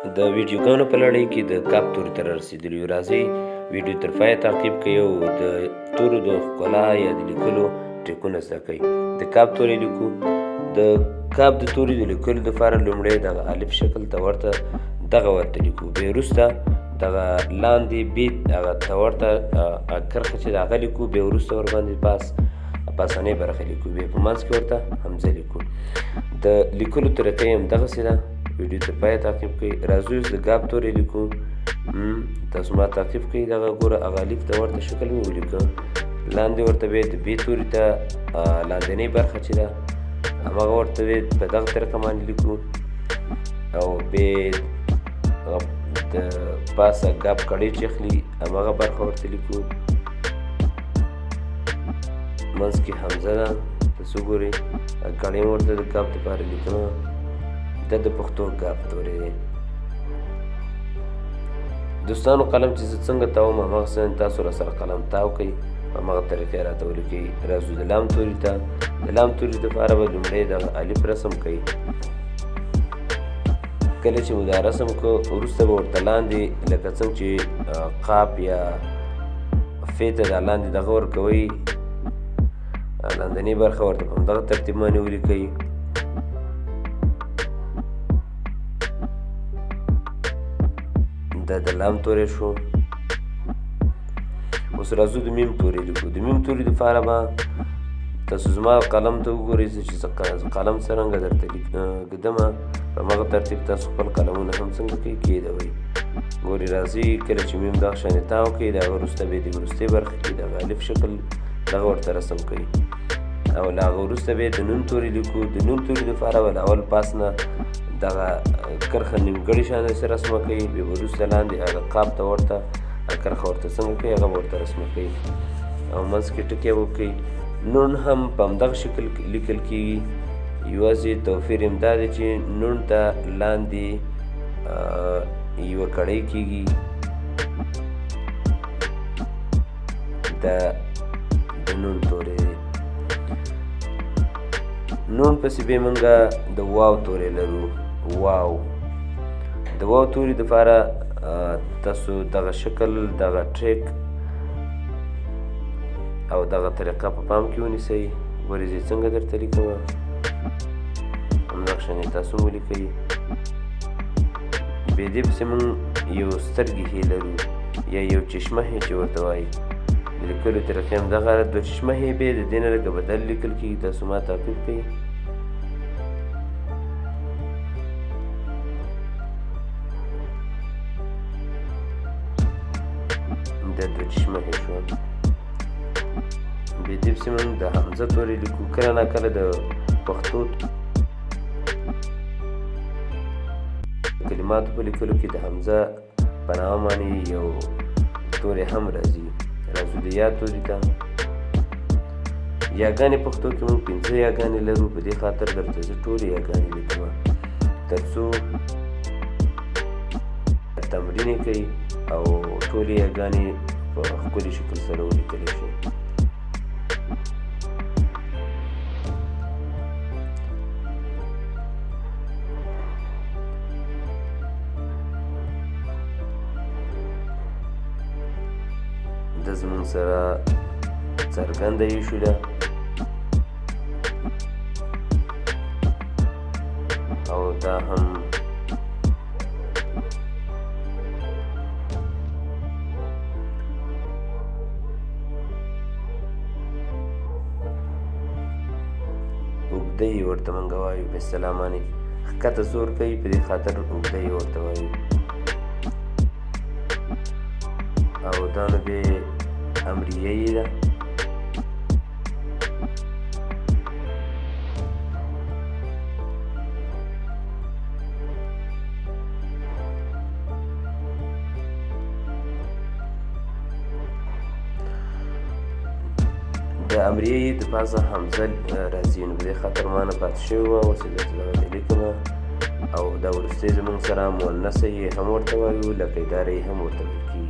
د ویډیوګانو په لړۍ کې د کاپ توري ته رارسېدلي یو. راځئ ویډیو تر پایه تعقیب کړئ او د تورو د ښکلا یا د لیکلو ټریکونه زده کړئ. د کاپ توری لیکو. د کاپ د توري د لیکلو دپاره لومړی دغه الف شکل ته ورته دغه ورته لیکو. بیا وروسته دغه لاندې بیت هغه ته ورته کرښه چې د هغه لیکو. بیا وروسته ورباندې پاسنۍ برخه لیکو. بیا په منځ کې ورته حمزه لیکو. د لیکلو طریقه یې همدغسې ده. ویډیو تر پایه تعقیب کړئ. راځو اوس د کاپ توری لیکو. تاسو ما تعقیب کړئ. دغه ګوره هغه الف ته ورته شکل مې ولیکه. لاندې ورته بیا د ب توري ته لاندنۍ برخه چې ده هماغه ورته بیا په دغه طریقه باندې لیکو. او بیا د پاسه ګاپ کړۍ چې اخلي هماغه برخه ورته لیکو. منځ کې حمزه ده. تاسو ګورئ کړۍ مې ورته د کاپ دپاره لیکمه. دا د پښتو کاپ توری دی. دوستانو قلم چې زه څنګه تاوم هماغسې تاسو راسره قلم تاو کړئ. په هماغه طریقې راته ولیکئ. راځو د لام توري ته. د لام توري دپاره به لومړی دغه الف رسم کړئ. کله چې مو دا رسم کړو وروسته به ورته لاندې لکه څنګه چې قاف یا فې ته دا لاندې دغه ورکوئ لاندنۍ برخه ورته په همدغه ترتیب باندې ولیکئ. دا د لام توری شو. اوس راځو د میم توری لیکو. د میم توری دپاره به تاسو زما قلم ته وګورئ چې زه قلم څرنګه درته ږدمه په هماغه ترتیب تاسو خپل قلمونه هم څنګه کوئ کېدوئ. ګورئ راځئ کله چې میم دغه شانې تاو کړئ د هغه وروسته بیا د وروستۍ برخې کې دغه الف شکل دغه ورته رسم کړئ. او له هغه وروسته بیا د نون توری لیکو. د نون توری دپاره به د اول پاس نه دغه کرښه نیمګړې شان داسې رسمه کوي. بیا وروسته لاندې هغه قاف ته ورته کرښه ورته څنګه کوي هغه به ورته رسمه کوي او منځ کې ټکي به وکړئ. نون هم په همدغه شکل لیکل کېږي. یوازې توفیر یې همدا دی چې نون ته لاندې یوه کړۍ کېږي. دا د نون توری دی. نون پسې بیا موږ د واو توری لرو. واو د واو توري دپاره تاسو دغه شکل دغه ټریک او دغه طریقه په پام کې ونیسئ. ګورئ زه څنګه درته لیکمه همدغه شانې تاسو هم ولیکئ. بیا دې پسې موږ یو سترګې هې لرو یا یو چشمه هې چې ورته وایي. د لیکلو طریقې همدغه دوه چشمه هې بیا د دې نه لږه بدل لیکل کېږي. تاسو ما تعقیب کړئ. دا دوه چشمه هې شوه. بیا دې پسې موږ د حمزه توری لیکو. کله ناکله د پښتو کلماتو په لیکلو کې د حمزه په نامه باندې یو توری هم راځي. راځو د یا توري ته. یاګانې پښتو کې موږ 5 یاګانې لرو. په دې خاطر درته زه ټولې یاګانې لیکمه تر څو تمرین یې کوئ او ټولې یاګانې په ښکلي شکل سره ولیکلی شي. دا زموږ سره څرګنده ایښوده او دا هم اوږده یې ورته موږ وایو. په اصطلاح باندې ښکته زور کوي په دې خاطر اوږده یې ورته وایو. او دا نو بیا امریه یې ده. د امریه یې د پاسه حمزه راځي. نو په دې خاطر ما نه پاتې شوې وه. اوس یې درته دغه لیکمه. او دا وروستی زموږ سره مؤنثه یې هم ورته وایو لکه اداره یې هم ورته ویل کېږي.